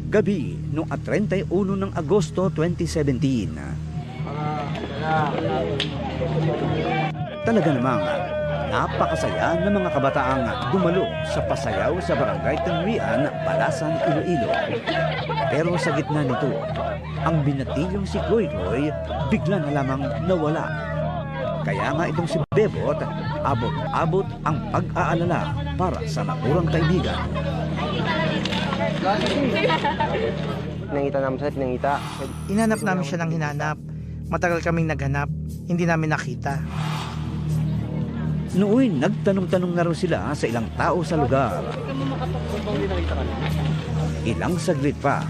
Gabi noong 31 ng Agosto 2017. Talaga namang napakasaya ng mga kabataang dumalo sa pasayaw sa Barangay Tanwian, Balasan, Iloilo. Pero sa gitna nito, ang binatilyong si Chloe bigla na lamang nawala. Kaya nga itong si Bebot, abot-abot ang pag-aalala para sa naturang kaibigan. Pinangita namin siya, pinangita. Hinanap namin siya ng hinanap. Matagal kaming naghanap, hindi namin nakita. Nooy nagtanong-tanong na raw sila sa ilang tao sa lugar. Ilang saglit pa.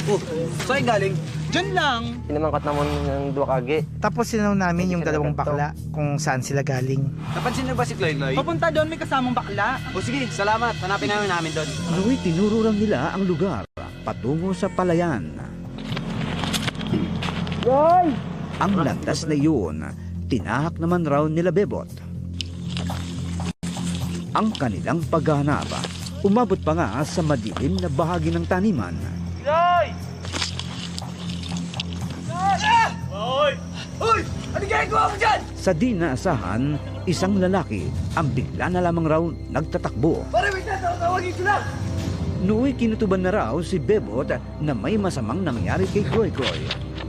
Oh, saan galing? Diyan lang! Pinamangkat naman ng dua kagi. Tapos sinanaw namin yung dalawang bakla kung saan sila galing. Napansin niyo ba si Chloe? Papunta doon, may kasamang bakla. O sige, salamat. Hanapin namin doon. Nooy tinuro lang nila ang lugar patungo sa palayan. Ang landas na iyon, tinahak naman raw nila Bebot. Ang kanilang paghahanap, umabot pa nga sa madilim na bahagi ng taniman. Sa di naasahan, isang lalaki ang bigla na lamang raw nagtatakbo. Nooy kinutuban na raw si Bebot na may masamang nangyari kay Chloe.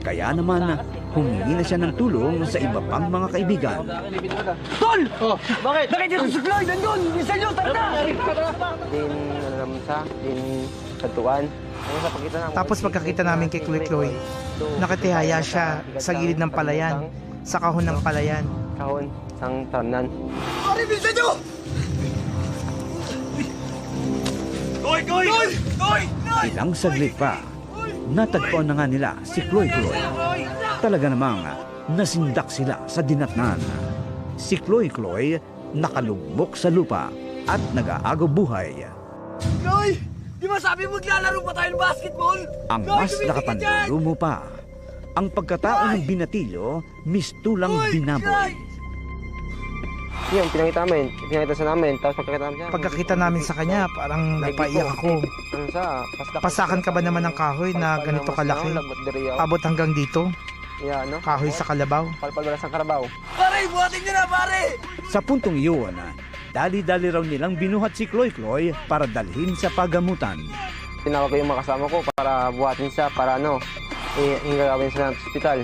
Kaya naman, humingi na siya ng tulong sa iba pang mga kaibigan. Tol! Oh, bakit? Nakita ko si Chloe! Nandun! Isa nyo! Tara na! Din, ano naman siya, din satuan. Tapos pagkakita namin kay Chloe, nakatihaya siya sa gilid ng palayan, sa kahon ng palayan. Kahon, sang tanan. Pare, bisa nyo! Koy! Ilang saglit pa, natagpuan na nga nila si Chloe. Talaga namang nasindak sila sa dinatnan. Si Chloe nakalugmok sa lupa at nag-aagaw buhay. Chloe! Di ba sabi mo maglalaro pa tayo ng basketball? Ang mas nakapanlumo pa, ang pagkatao ng binatilyo, mistulang binaboy. Yun, pinangita sa namin, tapos Pagkakita namin sa kanya, parang napaiyak ako. Ano siya, Pasakan ka ba naman ng kahoy na ganito kalaki? Abot hanggang dito, Yeah, no? kahoy sa kalabaw. Palpagalas ng karabaw. Pare, buhatin nyo na, pare! Sa puntong iyon, dali-dali raw nilang binuhat si Chloe para dalhin sa pagamutan. Tinawag ko yung mga kasama ko para buhatin siya, para hingagawin siya ng ospital.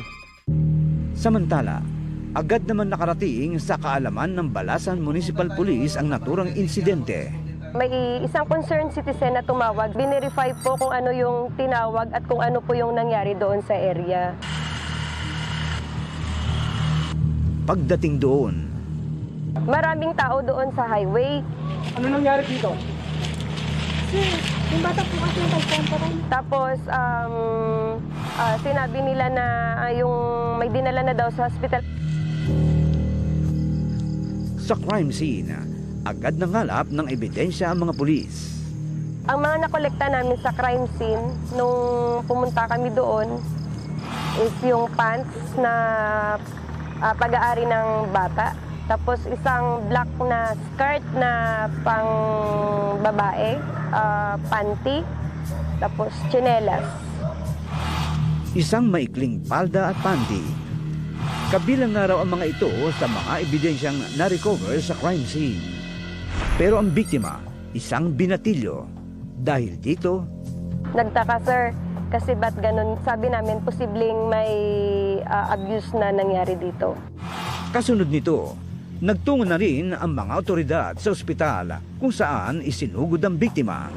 Samantala, agad naman nakarating sa kaalaman ng Balasan Municipal Police ang naturang insidente. May isang concerned citizen na tumawag. Binerify po kung ano yung tinawag at kung ano po yung nangyari doon sa area. Pagdating doon, Maraming tao doon sa highway. Ano nangyari dito? Yung bata po kasi yung pagkontrol. Tapos, sinabi nila na yung may dinala na daw sa hospital. sa crime scene, agad nangalap ng ebidensya ang mga pulis. Ang mga nakolekta namin sa crime scene nung pumunta kami doon is yung pants na pag-aari ng bata. Tapos isang black na skirt na pang babae, panty, tapos tsinelas. Isang maikling palda at panty. Kabilang na raw ang mga ito sa mga ebidensyang na-recover sa crime scene. Pero ang biktima, isang binatilyo. Dahil dito, Nagtaka sir, kasi ba't ganun? Sabi namin, posibleng may abuse na nangyari dito. kasunod nito, nagtungo na rin ang mga otoridad sa ospital kung saan isinugod ang biktima.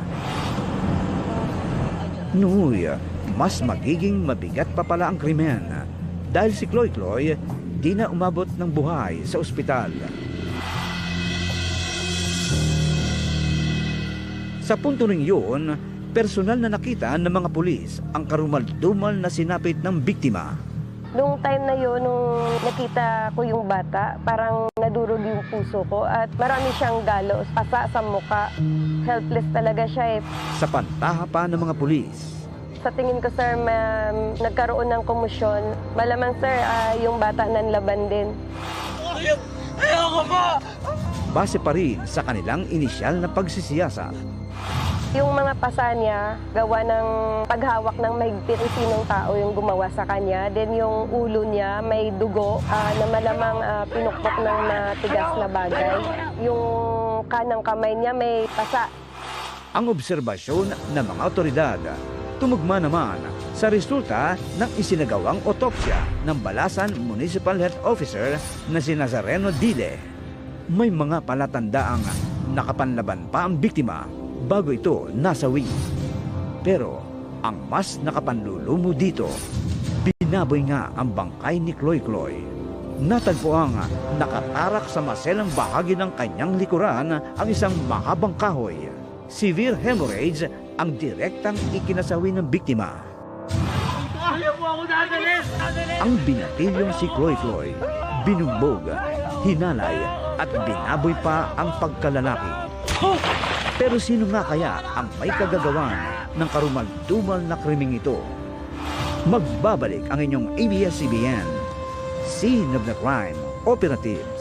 Nuy, mas magiging mabigat pa pala ang krimen dahil si Chloe di na umabot ng buhay sa ospital. Sa punto ring yun, personal na nakita ng mga pulis ang karumal-dumal na sinapit ng biktima. Noong time na yun, nung nakita ko yung bata, parang nadurog yung puso ko at marami siyang galos, pasa sa muka. Helpless talaga siya eh. Sa pantaha pa ng mga pulis, Sa tingin ko sir, nagkaroon ng komosyon. Malamang sir, yung bata nanlaban din. Ayoko pa! base pa rin sa kanilang inisyal na pagsisiyasat. Yung mga pasa niya, gawa ng paghawak ng mahigpit ng sinong tao yung gumawa sa kanya. Then yung ulo niya may dugo na malamang pinukpok ng matigas na bagay. Yung kanang kamay niya may pasa. Ang obserbasyon ng mga otoridad tumugma naman sa resulta ng isinagawang otopsya ng Balasan Municipal Health Officer na si Nazareno Dile. May mga palatandaang nakapanlaban pa ang biktima bago ito nasawi. Pero ang mas nakapanlulumo dito, binaboy nga ang bangkay ni Kloy Kloy. Natagpuang nakatarak sa maselang bahagi ng kanyang likuran ang isang mahabang kahoy. Severe hemorrhage ang direktang ikinasawi ng biktima. Ang binatilyong si Kloy Kloy, binugbog, hinalay at binaboy pa ang pagkalalaki. Pero sino nga kaya ang may kagagawan ng karumal-dumal na krimeng ito? Magbabalik ang inyong ABS-CBN, Scene of the Crime Operative.